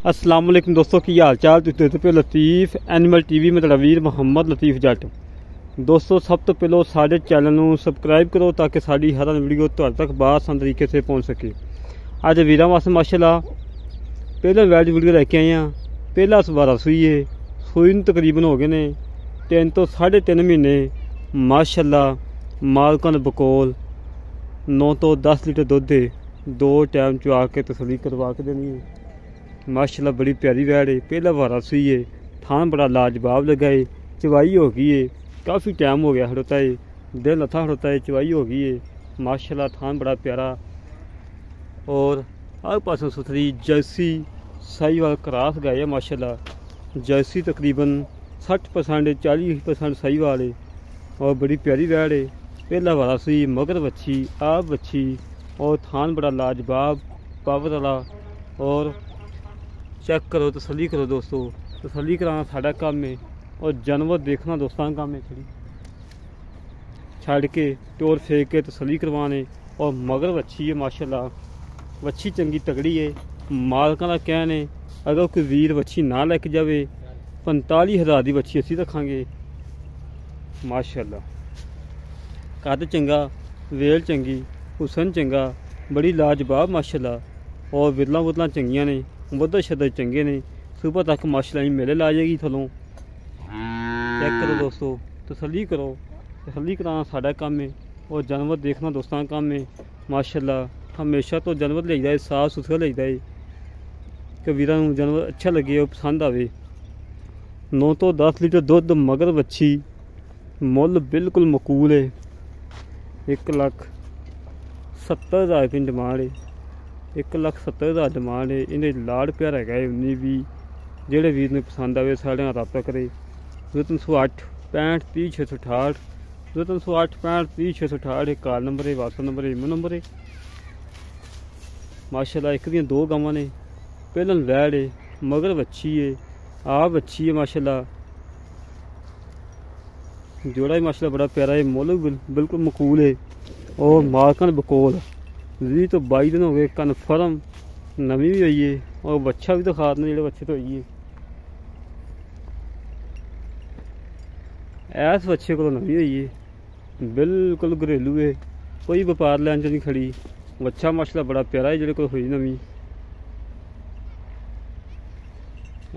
अस्सलाम वालेकुम दोस्तों की हाल चाल। तुसीं देखदे पे लतीफ़ एनिमल टीवी में वीर मुहम्मद लतीफ़ जट। दोस्तों सब तो पहलो साडे चैनल नूं सबसक्राइब करो ताकि साडी हर वीडियो तुहाडे तक बाआसान तरीके से पहुँच सके। अज वीरां वास्ते माशाअल्लाह पहले वैज वीडियो लैके आए हैं। पहला सवारा सूई है, सूई नूं तकरीबन हो गए ने 3 तो 3.5 महीने। माशाअल्लाह मालकां दे बकोल 9 तो 10 लीटर दुध है। 2 टाइम चुआ के तसली करवा के देनी है। माशाअल्लाह बड़ी प्यारी वैड़ है, पहला वारा सूई है। थान बड़ा लाजवाब लगा है, चवाई हो गई है, काफ़ी टाइम हो गया खड़ोता है, दिल लथा खड़ोता है, चवाई हो गई है। माशाअल्लाह थान बड़ा प्यारा और हर पासों सुथरी जर्सी साहीवाल क्रॉस गाय है। माशाअल्लाह जर्सी तकरीबन 60% 40% साहीवाल है और बड़ी प्यारी वैड़ है। पहला वारा सूई, मगर बच्ची, आप बच्ची और थान बड़ा लाजवाब पावर वाला। और चेक करो, तसली करो दोस्तों, तसली कराना साडा काम है और जानवर देखना दोस्तों का काम है। थोड़ी छड़ के टोर फेंक के तसली करवाने। और मगर बच्ची है माशाअल्लाह, बच्ची चंगी तगड़ी है। मालकां दा कहना है अगर कोई वीर बच्ची ना लैके जाए 45,000 की बच्ची असीं रखांगे। माशाअल्लाह कद चंगा, वेल चंगी, हुसन चंगा, बड़ी लाजवाब माशाअल्लाह। और विरलां वुरलां चंगियां ने, मुद्दत शद्दत चंगे ने। सुबह तक माशाअल्लाह मेले ला जाएगी थलों। चेक करो दोस्तों, तसली करो, तसली कराना साडा काम है और जानवर देखना दोस्तों का काम है। माशाअल्लाह हमेशा तो जानवर लेईदा है साफ सुथरा लेईदा है कि वीरां नूं जानवर अच्छा लगे और पसंद आवे। 9 तो 10 लीटर दुध, मगर बच्ची, मुल बिल्कुल मकूल है। 1,70,000 रुपये डिमांड है, 1,70,000 डिमांड है। इन्हें लाड़ प्यार है 19 भी। जेड़े वीर ने पसंद आवे साढ़े नाल राबता करे। 0308 65 30 668, 0308 65 30 668 एक कॉल नंबर है, व्हाट्सएप नंबर है, ईमेल नंबर है। माशाअल्लाह एक दियां 2 गावां ने, पहलन वैड़ है, मगर बच्ची है, आप बच्ची है। माशाअल्लाह जोड़ा भी माशाअल्लाह बड़ा प्यारा है, मुल बिल्कुल मकूल है। और मालकां बकोल 20 तो 22 दिन हो गए। कन्फर्म नवी भी हुई है और बच्चा भी तो खाद ने जो बच्चे तो हुई है। ऐस बच्चे को नवी हुई है, बिल्कुल घरेलू है, कोई व्यापार लैन च नहीं खड़ी। बच्चा माशाअल्लाह बड़ा प्यारा है जो हुई नवी।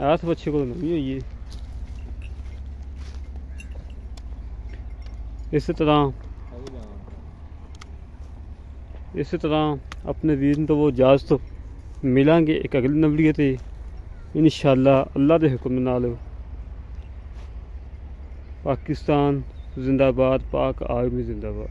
ऐस बच्चे को नवी हुई है। इस तरह अपने वीर तो वो इजाजत मिलांगे एक अगली वीडियो ते इंशाअल्लाह अल्लाह के हुक्म नाल। पाकिस्तान जिंदाबाद, पाक आर्मी जिंदाबाद।